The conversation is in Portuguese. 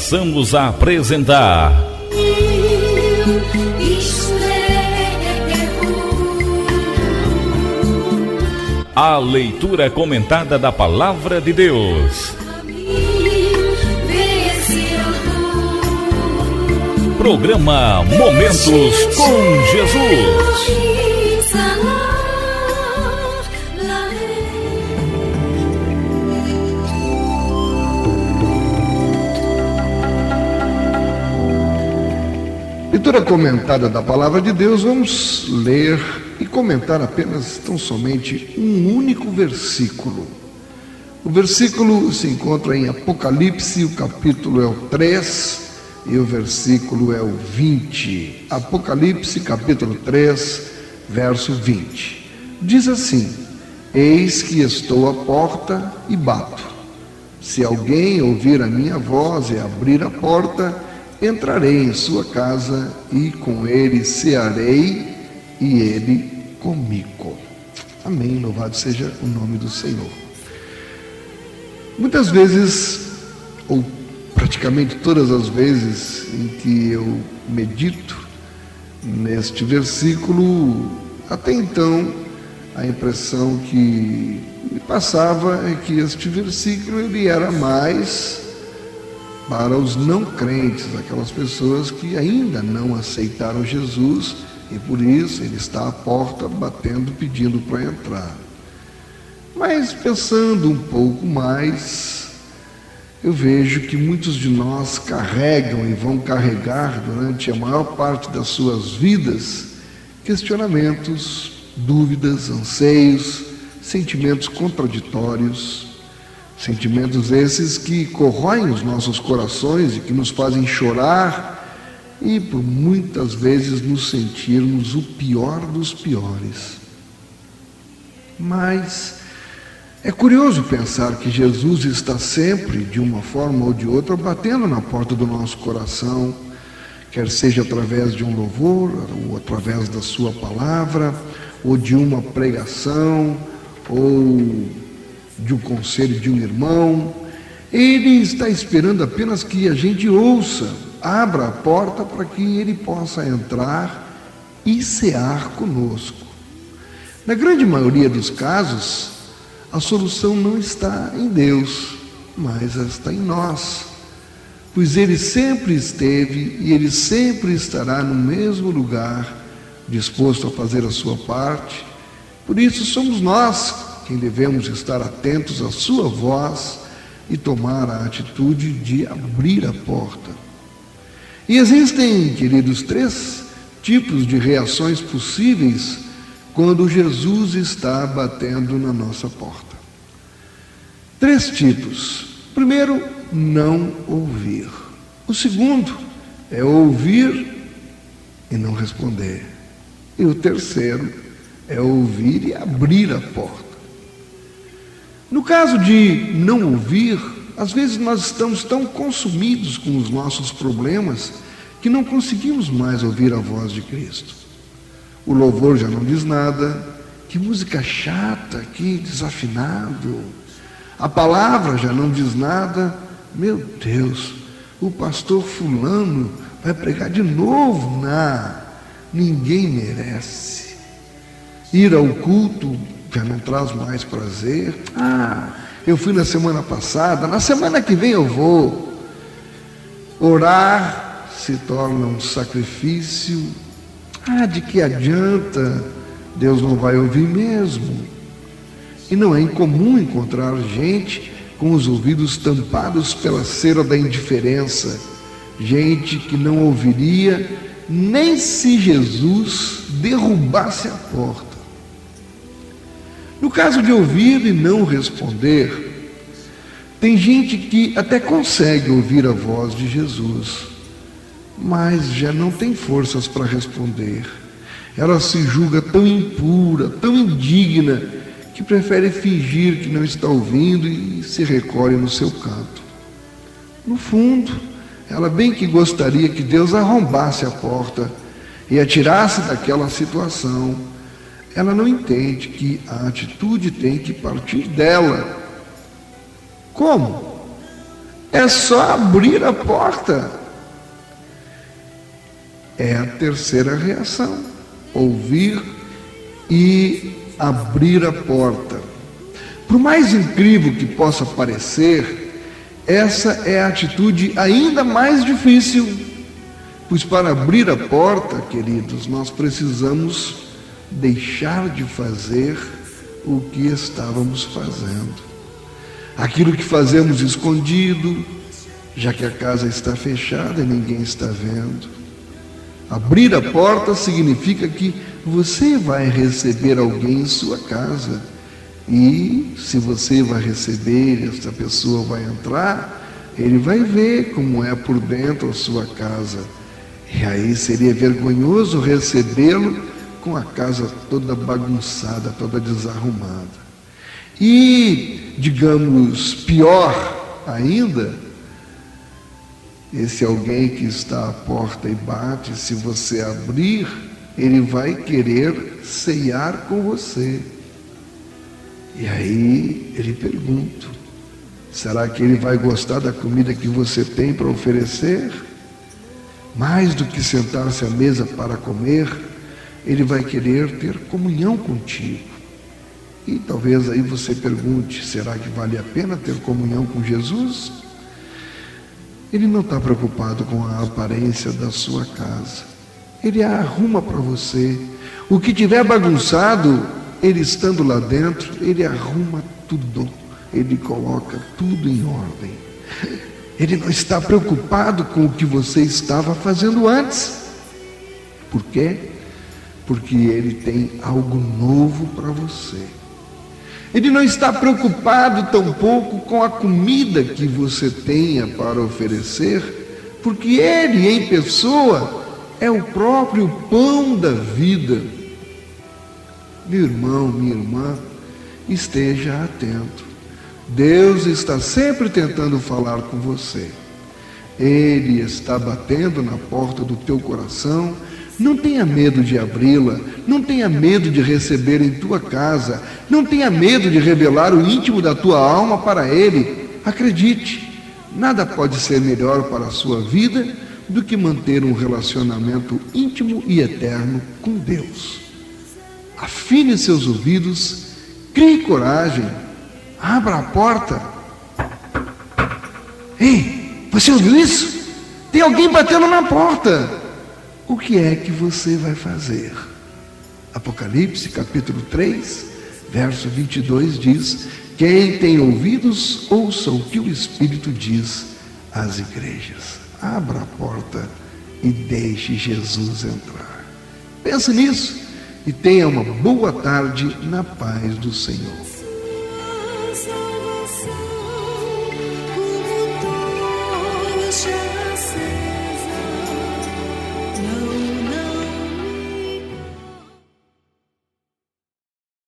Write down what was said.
passamos a apresentar a leitura comentada da Palavra de Deus. Programa Momentos com Jesus. Leitura comentada da Palavra de Deus, vamos ler e comentar apenas, tão somente, um único versículo. O versículo se encontra em Apocalipse, o capítulo é o 3 e o versículo é o 20. Apocalipse, capítulo 3, verso 20. Diz assim: Eis que estou à porta e bato. Se alguém ouvir a minha voz e abrir a porta, entrarei em sua casa e com ele cearei e ele comigo. Amém, louvado seja o nome do Senhor. Muitas vezes, ou praticamente todas as vezes em que eu medito neste versículo, até então a impressão que me passava é que este versículo ele era mais para os não crentes, aquelas pessoas que ainda não aceitaram Jesus e por isso ele está à porta batendo, pedindo para entrar. Mas pensando um pouco mais, eu vejo que muitos de nós carregam e vão carregar durante a maior parte das suas vidas questionamentos, dúvidas, anseios, sentimentos contraditórios. Sentimentos esses que corroem os nossos corações e que nos fazem chorar e por muitas vezes nos sentirmos o pior dos piores. Mas é curioso pensar que Jesus está sempre, de uma forma ou de outra, batendo na porta do nosso coração, quer seja através de um louvor, ou através da sua palavra, ou de uma pregação, ou de um conselho de um irmão. Ele está esperando apenas que a gente ouça, abra a porta para que ele possa entrar e cear conosco. Na grande maioria dos casos, a solução não está em Deus, mas está em nós, pois ele sempre esteve e ele sempre estará no mesmo lugar, disposto a fazer a sua parte. Por isso somos nós quem devemos estar atentos à sua voz e tomar a atitude de abrir a porta. E existem, queridos, 3 tipos de reações possíveis quando Jesus está batendo na nossa porta. 3 tipos. Primeiro, não ouvir. O segundo é ouvir e não responder. E o terceiro é ouvir e abrir a porta. No caso de não ouvir, às vezes nós estamos tão consumidos com os nossos problemas que não conseguimos mais ouvir a voz de Cristo. O louvor já não diz nada, que música chata, que desafinado. A palavra já não diz nada. Meu Deus, o pastor fulano vai pregar de novo? Não, ninguém merece. Ir ao culto já não traz mais prazer. Eu fui na semana passada, na semana que vem eu vou. Orar se torna um sacrifício. De que adianta? Deus não vai ouvir mesmo. E não é incomum encontrar gente com os ouvidos tampados pela cera da indiferença, gente que não ouviria nem se Jesus derrubasse a porta. No caso de ouvir e não responder, tem gente que até consegue ouvir a voz de Jesus, mas já não tem forças para responder. Ela se julga tão impura, tão indigna, que prefere fingir que não está ouvindo e se recolhe no seu canto. No fundo, ela bem que gostaria que Deus arrombasse a porta e a tirasse daquela situação. Ela não entende que a atitude tem que partir dela. Como? É só abrir a porta. É a terceira reação: ouvir e abrir a porta. Por mais incrível que possa parecer, essa é a atitude ainda mais difícil, pois para abrir a porta, queridos, nós precisamos deixar de fazer o que estávamos fazendo. Aquilo que fazemos escondido, já que a casa está fechada e ninguém está vendo. Abrir a porta significa que você vai receber alguém em sua casa. E se você vai receber, essa pessoa vai entrar, ele vai ver como é por dentro a sua casa. E aí seria vergonhoso recebê-lo com a casa toda bagunçada, toda desarrumada. E, digamos, pior ainda, esse alguém que está à porta e bate, se você abrir, ele vai querer ceiar com você. E aí ele pergunta: será que ele vai gostar da comida que você tem para oferecer? Mais do que sentar-se à mesa para comer, ele vai querer ter comunhão contigo. E talvez aí você pergunte: será que vale a pena ter comunhão com Jesus? Ele não está preocupado com a aparência da sua casa. Ele a arruma para você. O que tiver bagunçado, ele estando lá dentro, ele arruma tudo. Ele coloca tudo em ordem. Ele não está preocupado com o que você estava fazendo antes. Por quê? Porque ele tem algo novo para você. Ele não está preocupado tampouco com a comida que você tenha para oferecer, porque ele, em pessoa, é o próprio pão da vida. Meu irmão, minha irmã, esteja atento. Deus está sempre tentando falar com você. Ele está batendo na porta do teu coração. Não tenha medo de abri-la, não tenha medo de receber em tua casa, não tenha medo de revelar o íntimo da tua alma para Ele. Acredite, nada pode ser melhor para a sua vida do que manter um relacionamento íntimo e eterno com Deus. Afine seus ouvidos, crie coragem, abra a porta. Ei, você ouviu isso? Tem alguém batendo na porta. O que é que você vai fazer? Apocalipse capítulo 3, verso 22 diz: quem tem ouvidos, ouça o que o Espírito diz às igrejas. Abra a porta e deixe Jesus entrar. Pense nisso e tenha uma boa tarde na paz do Senhor. Salvação, como toda